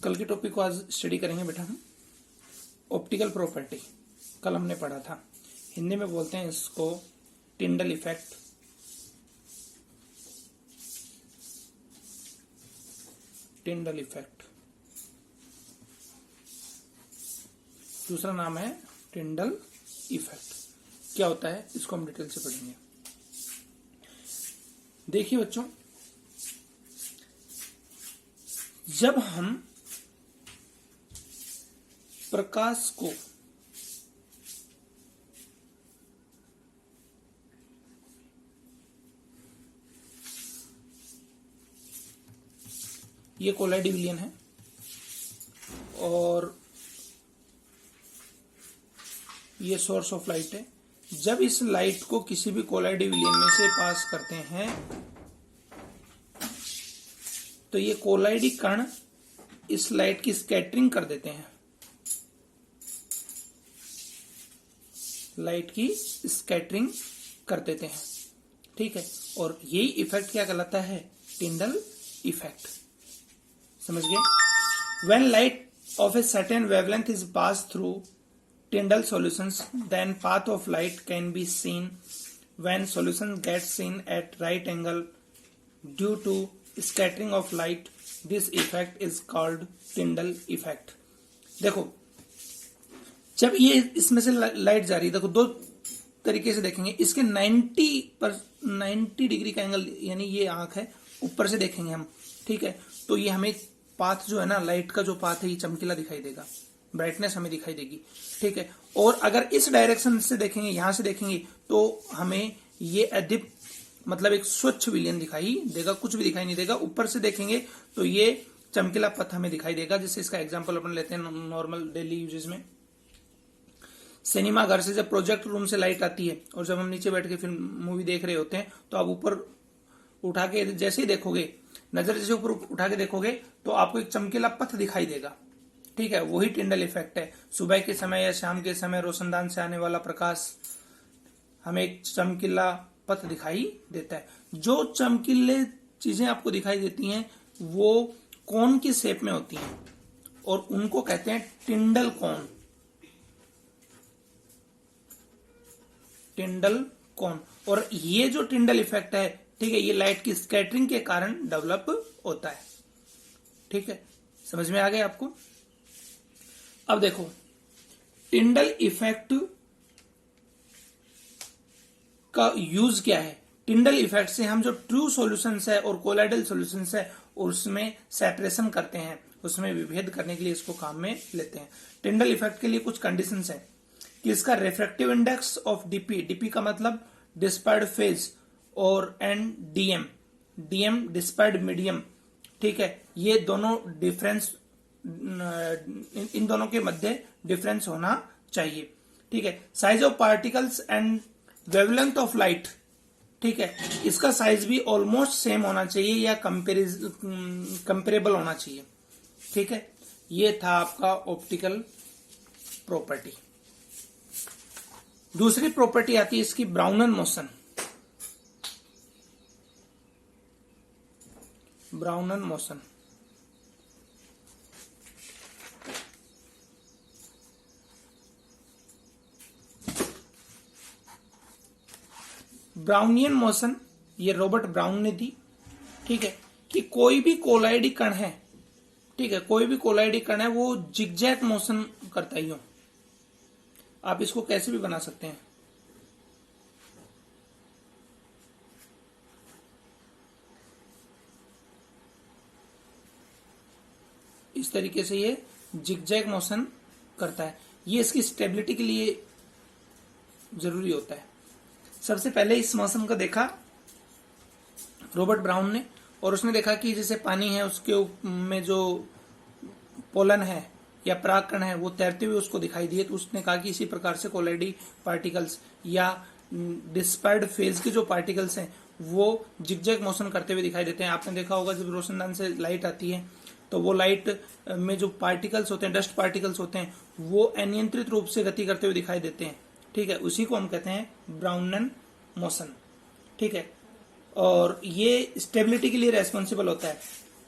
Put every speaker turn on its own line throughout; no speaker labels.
कल के टॉपिक को आज स्टडी करेंगे बेटा हम ऑप्टिकल प्रॉपर्टी। कल हमने पढ़ा था, हिंदी में बोलते हैं इसको टिंडल इफेक्ट। टिंडल इफेक्ट दूसरा नाम है टिंडल इफेक्ट। क्या होता है इसको हम डिटेल से पढ़ेंगे। देखिए बच्चों, जब हम प्रकाश को ये कोलाइड विलियन है और ये सोर्स ऑफ लाइट है। जब इस लाइट को किसी भी कोलाइड विलियन में से पास करते हैं तो ये कोलाइडी कण इस लाइट की स्कैटरिंग कर देते हैं, लाइट की स्कैटरिंग कर देते हैं। ठीक है, और यही इफेक्ट क्या कहलाता है? Tyndall effect. समझ गए? When light of a certain wavelength is passed through Tyndall solutions, then path of light can be seen when solution gets seen at right angle due to scattering of light. This effect is called Tyndall effect. देखो, जब ये इसमें से light जा रही है, देखो दो तरीके से देखेंगे। इसके 90 डिग्री का एंगल, यानी ये आंख है, ऊपर से देखेंगे हम। ठीक है, तो ये हमें पाथ जो है ना, लाइट का जो पाथ है ये चमकीला दिखाई देगा, ब्राइटनेस हमें दिखाई देगी। ठीक है, और अगर इस डायरेक्शन से देखेंगे, यहां से देखेंगे, तो हमें ये अदीप मतलब एक स्वच्छ विलियन दिखाई देगा, कुछ भी दिखाई नहीं देगा। ऊपर से देखेंगे तो ये चमकीला पथ हमें दिखाई देगा। जैसे इसका एग्जांपल अपन लेते हैं नॉर्मल डेली यूजेस में। सिनेमा घर से जब प्रोजेक्ट रूम से लाइट आती है और जब हम नीचे बैठ के फिल्म मूवी देख रहे होते हैं, तो आप ऊपर उठा के जैसे ही देखोगे, नजर जैसे ऊपर उठा के देखोगे, तो आपको एक चमकीला पथ दिखाई देगा। ठीक है, वही टिंडल इफेक्ट है। सुबह के समय या शाम के समय रोशनदान से आने वाला प्रकाश हमें एक चमकीला पथ दिखाई देता है। जो चमकीले चीजें आपको दिखाई देती हैं वो कोन की शेप में होती हैं और उनको कहते हैं टिंडल कोन। टिंडल कोन। और ये जो टिंडल इफेक्ट है, ठीक है, ये लाइट की स्कैटरिंग के कारण डेवलप होता है। ठीक है, समझ में आ गया आपको? अब देखो, टिंडल इफेक्ट का यूज क्या है। टिंडल इफेक्ट से हम जो ट्रू सॉल्यूशंस है और कोलाइडल सॉल्यूशंस है उसमें सेपरेशन करते हैं, उसमें विभेद करने के लिए इसको काम में लेते हैं। टिंडल इफेक्ट के लिए कुछ कंडीशंस है कि इसका refractive index of DP, DP का मतलब डिस्पर्ड फेज, और and DM, DM dispersed medium. ठीक है, ये दोनों डिफरेंस, इन दोनों के मध्य डिफरेंस होना चाहिए। ठीक है, size of particles and wavelength of light. ठीक है, इसका साइज भी ऑलमोस्ट सेम होना चाहिए या कंपेरेबल होना चाहिए। ठीक है, ये था आपका ऑप्टिकल प्रॉपर्टी। दूसरी प्रॉपर्टी आती है इसकी ब्राउनन मोशन। ब्राउनन मोशन ब्राउनियन मोशन ये रॉबर्ट ब्राउन ने दी। ठीक है, कि कोई भी कोलाइडी कण है, ठीक है, कोई भी कोलाइडी कण है वो जिगजैग मोशन करता ही हो। आप इसको कैसे भी बना सकते हैं। इस तरीके से ये जिगजैग मोशन करता है। ये इसकी स्टेबिलिटी के लिए जरूरी होता है। सबसे पहले इस मोशन को देखा रॉबर्ट ब्राउन ने, और उसने देखा कि जैसे पानी है उसके में जो पोलन है या परागकण है वो तैरते हुए उसको दिखाई दिए। तो उसने कहा कि इसी प्रकार से कोलाइडी पार्टिकल्स या डिस्पर्ड फेज के जो पार्टिकल्स हैं वो जिगजैग मोशन करते हुए दिखाई देते हैं। आपने देखा होगा जब रोशनदान से लाइट आती है तो वो लाइट में जो पार्टिकल्स होते हैं, डस्ट पार्टिकल्स होते हैं, वो अनियंत्रित रूप से गति करते हुए दिखाई देते हैं। ठीक है, उसी को हम कहते हैं ब्राउनन मोशन। ठीक है, और ये स्टेबिलिटी के लिए रेस्पॉन्सिबल होता है।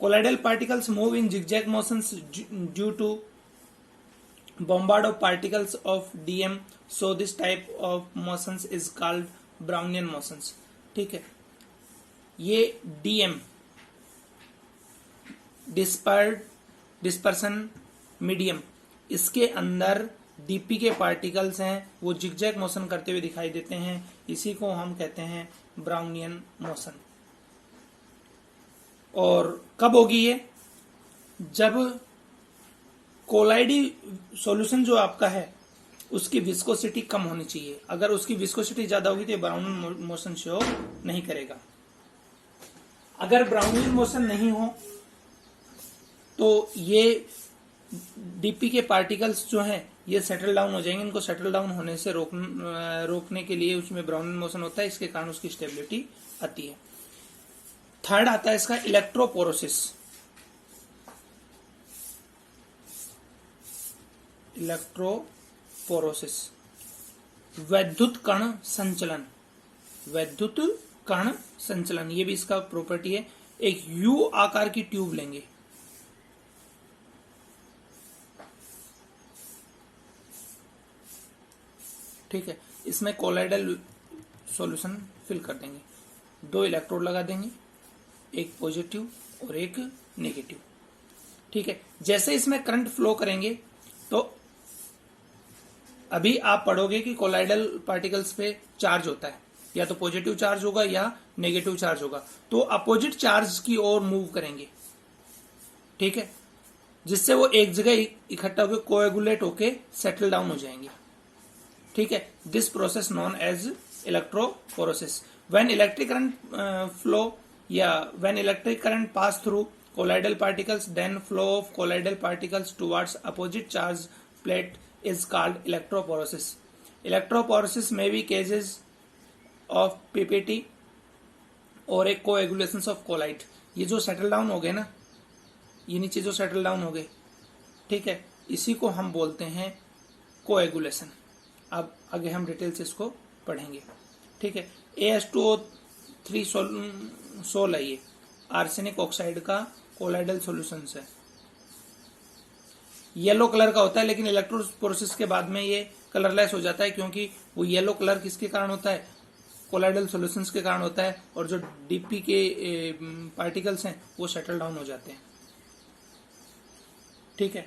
Colloidal particles move in zigzag motions due to bombard of particles of DM. So this type of motions is called Brownian motions. ठीक है, ये DM डिस्पर्सन मीडियम, इसके अंदर डीपी के पार्टिकल्स हैं, वो जिगजैग मोशन करते हुए दिखाई देते हैं, इसी को हम कहते हैं ब्राउनियन मोशन। और कब होगी ये? जब कोलाइडी सॉल्यूशन जो आपका है उसकी विस्कोसिटी कम होनी चाहिए। अगर उसकी विस्कोसिटी ज्यादा होगी तो ये ब्राउनियन मोशन शो नहीं करेगा। अगर ब्राउनियन मोशन नहीं हो तो ये डीपी के पार्टिकल्स जो हैं ये सेटल डाउन हो जाएंगे। इनको सेटल डाउन होने से रोकने के लिए उसमें ब्राउनियन मोशन होता है, इसके कारण उसकी स्टेबिलिटी आती है। थर्ड आता है इसका इलेक्ट्रोपोरोसिस। इलेक्ट्रोपोरोसिस वैद्युत कण संचलन, वैद्युत कण संचलन, ये भी इसका प्रॉपर्टी है। एक यू आकार की ट्यूब लेंगे, ठीक है, इसमें कोलाइडल सॉल्यूशन फिल कर देंगे, 2 इलेक्ट्रोड लगा देंगे, एक पॉजिटिव और एक नेगेटिव, ठीक है। जैसे इसमें करंट फ्लो करेंगे तो अभी आप पढ़ोगे कि कोलाइडल पार्टिकल्स पे चार्ज होता है, या तो पॉजिटिव चार्ज होगा या नेगेटिव चार्ज होगा, तो अपोजिट चार्ज की ओर मूव करेंगे, ठीक है, जिससे वो एक जगह इकट्ठा होकर कोएगुलेट होके सेटल डाउन हो जाएंगे, ठीक है। This process known as electrophoresis. When electric current flow या when electric current pass through colloidal particles, then flow of colloidal particles towards opposite charge plate is called electrophoresis. Electrophoresis may be cases of PPT और एक coagulation of colloid। ये जो settle down हो गए ना, ये नीचे जो सेटल डाउन हो गए, ठीक है, इसी को हम बोलते हैं कोएगुलेशन। अब आगे हम डिटेल से इसको पढ़ेंगे, ठीक है। AS2O3 सोल है, ये आर्सेनिक ऑक्साइड का कोलाइडल सॉल्यूशन है। येलो कलर का होता है, लेकिन इलेक्ट्रोपोरोसिस के बाद में ये कलरलेस हो जाता है, क्योंकि वो येलो कलर किसके कारण होता है? कोलाइडल सॉल्यूशंस के कारण होता है, और जो डीपी के पार्टिकल्स हैं वो सेटल डाउन हो जाते हैं, ठीक है।